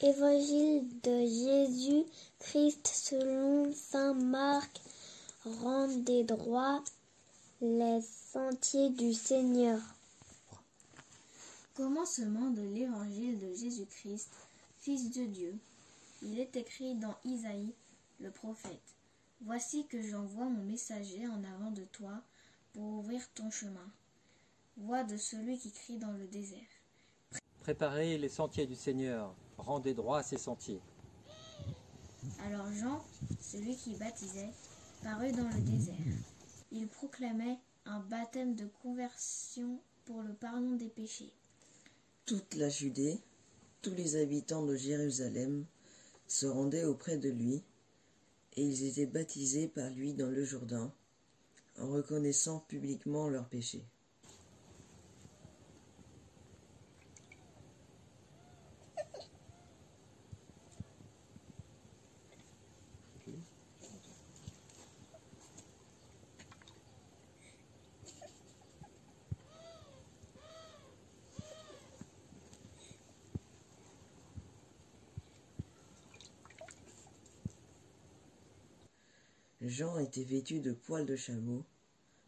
Évangile de Jésus-Christ selon saint Marc. Rendez droit les sentiers du Seigneur. Commencement de l'évangile de Jésus-Christ, Fils de Dieu. Il est écrit dans Isaïe, le prophète. Voici que j'envoie mon messager en avant de toi pour ouvrir ton chemin. Voix de celui qui crie dans le désert. Préparez les sentiers du Seigneur, rendez droit ses sentiers. Alors Jean, celui qui baptisait, parut dans le désert. Il proclamait un baptême de conversion pour le pardon des péchés. Toute la Judée, tous les habitants de Jérusalem se rendaient auprès de lui, et ils étaient baptisés par lui dans le Jourdain, en reconnaissant publiquement leurs péchés. Jean était vêtu de poils de chameau,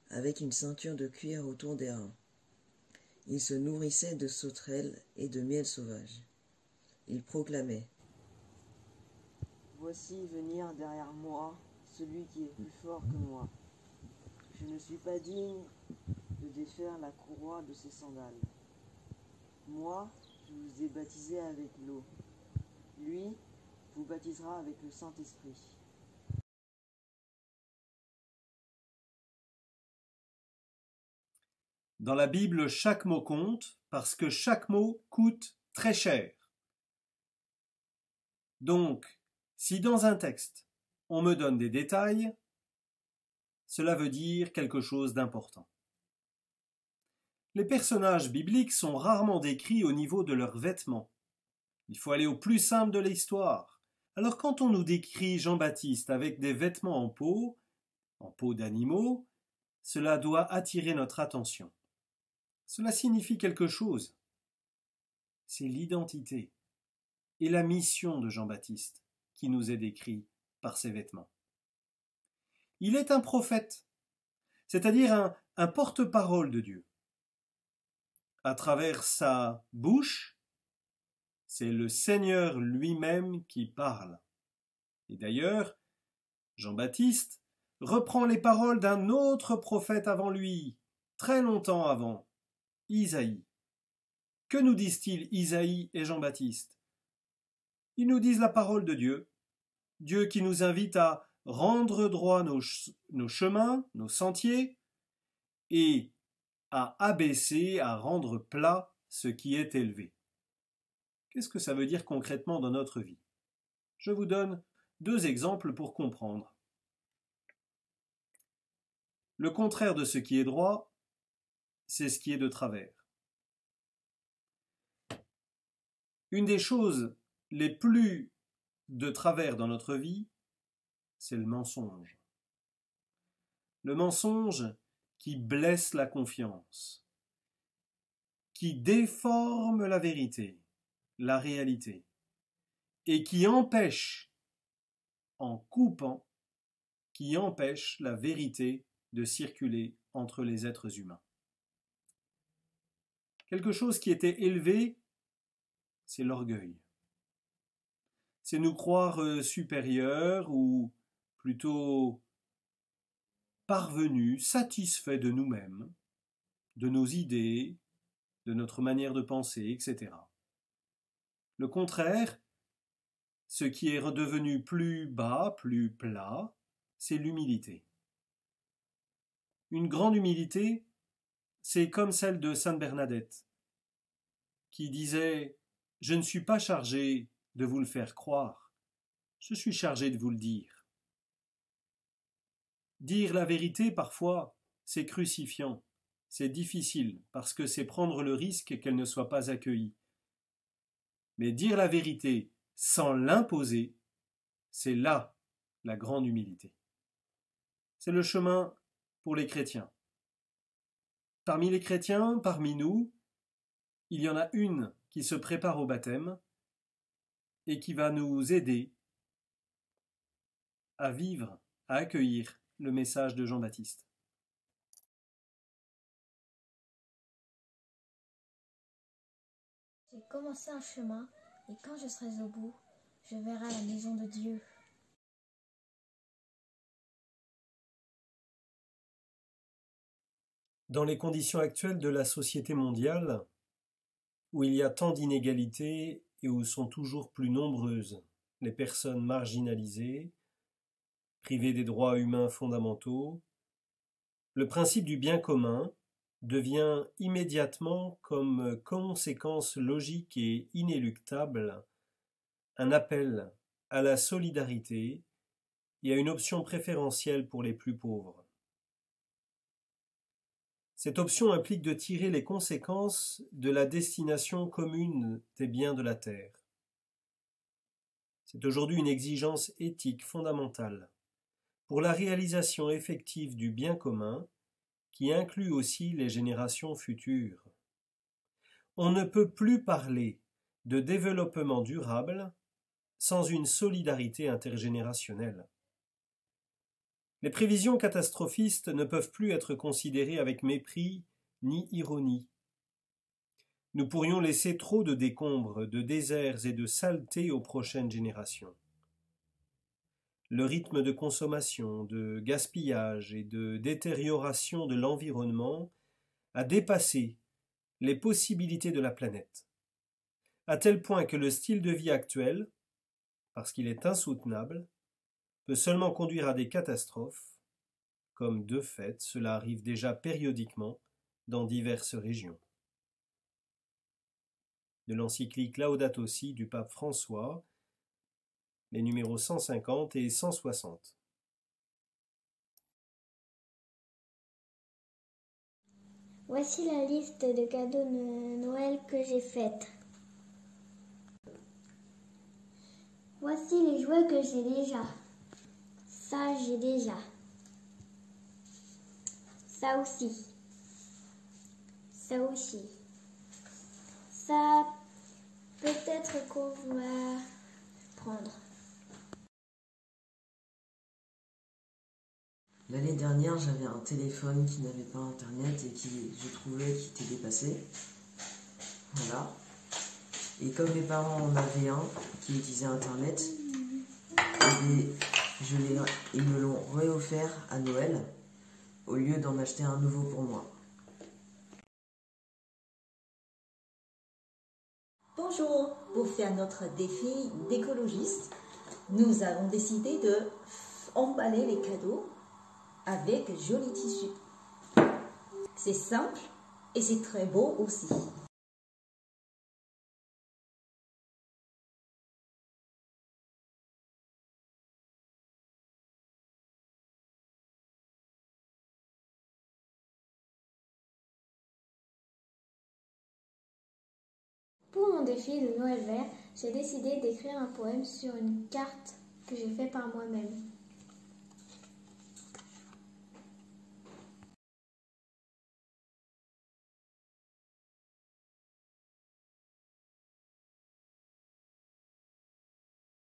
avec une ceinture de cuir autour des reins. Il se nourrissait de sauterelles et de miel sauvage. Il proclamait : Voici venir derrière moi celui qui est plus fort que moi. Je ne suis pas digne de défaire la courroie de ses sandales. Moi, je vous ai baptisé avec l'eau. Lui vous baptisera avec le Saint-Esprit. Dans la Bible, chaque mot compte parce que chaque mot coûte très cher. Donc, si dans un texte, on me donne des détails, cela veut dire quelque chose d'important. Les personnages bibliques sont rarement décrits au niveau de leurs vêtements. Il faut aller au plus simple de l'histoire. Alors quand on nous décrit Jean-Baptiste avec des vêtements en peau d'animaux, cela doit attirer notre attention. Cela signifie quelque chose. C'est l'identité et la mission de Jean-Baptiste qui nous est décrit par ses vêtements. Il est un prophète, c'est-à-dire un porte-parole de Dieu. À travers sa bouche, c'est le Seigneur lui-même qui parle. Et d'ailleurs, Jean-Baptiste reprend les paroles d'un autre prophète avant lui, très longtemps avant, Isaïe. Que nous disent-ils Isaïe et Jean-Baptiste? Ils nous disent la parole de Dieu, Dieu qui nous invite à rendre droit nos chemins, nos sentiers, et à abaisser, à rendre plat ce qui est élevé. Qu'est-ce que ça veut dire concrètement dans notre vie? Je vous donne 2 exemples pour comprendre. Le contraire de ce qui est droit, c'est ce qui est de travers. Une des choses les plus de travers dans notre vie, c'est le mensonge. Le mensonge qui blesse la confiance, qui déforme la vérité, la réalité, et qui empêche, en coupant, qui empêche la vérité de circuler entre les êtres humains. Quelque chose qui était élevé, c'est l'orgueil. C'est nous croire supérieurs ou plutôt parvenus, satisfaits de nous-mêmes, de nos idées, de notre manière de penser, etc. Le contraire, ce qui est redevenu plus bas, plus plat, c'est l'humilité. Une grande humilité, c'est comme celle de Sainte Bernadette, qui disait « Je ne suis pas chargé de vous le faire croire, je suis chargé de vous le dire. » Dire la vérité, parfois, c'est crucifiant, c'est difficile, parce que c'est prendre le risque qu'elle ne soit pas accueillie. Mais dire la vérité sans l'imposer, c'est là la grande humilité. C'est le chemin pour les chrétiens. Parmi les chrétiens, parmi nous, il y en a une qui se prépare au baptême et qui va nous aider à vivre, à accueillir le message de Jean-Baptiste. J'ai commencé un chemin, et quand je serai au bout, je verrai la maison de Dieu. Dans les conditions actuelles de la société mondiale, où il y a tant d'inégalités et où sont toujours plus nombreuses les personnes marginalisées, privées des droits humains fondamentaux, le principe du bien commun devient immédiatement, comme conséquence logique et inéluctable, un appel à la solidarité et à une option préférentielle pour les plus pauvres. Cette option implique de tirer les conséquences de la destination commune des biens de la terre. C'est aujourd'hui une exigence éthique fondamentale pour la réalisation effective du bien commun qui inclut aussi les générations futures. On ne peut plus parler de développement durable sans une solidarité intergénérationnelle. Les prévisions catastrophistes ne peuvent plus être considérées avec mépris ni ironie. Nous pourrions laisser trop de décombres, de déserts et de saletés aux prochaines générations. Le rythme de consommation, de gaspillage et de détérioration de l'environnement a dépassé les possibilités de la planète, à tel point que le style de vie actuel, parce qu'il est insoutenable, peut seulement conduire à des catastrophes, comme de fait cela arrive déjà périodiquement dans diverses régions. De l'encyclique Laudato Si du pape François, les numéros 150 et 160. Voici la liste de cadeaux de Noël que j'ai faite. Voici les jouets que j'ai déjà. Ça, j'ai déjà. Ça aussi. Ça aussi. Ça, peut-être qu'on va prendre. L'année dernière, j'avais un téléphone qui n'avait pas internet et qui, je trouvais, qui était dépassé. Voilà. Et comme mes parents en avaient un qui utilisait internet, ils me l'ont réoffert à Noël au lieu d'en acheter un nouveau pour moi. Bonjour, pour faire notre défi d'écologiste, nous avons décidé de emballer les cadeaux avec joli tissu. C'est simple et c'est très beau aussi. Pour mon défi de Noël vert, j'ai décidé d'écrire un poème sur une carte que j'ai faite par moi-même.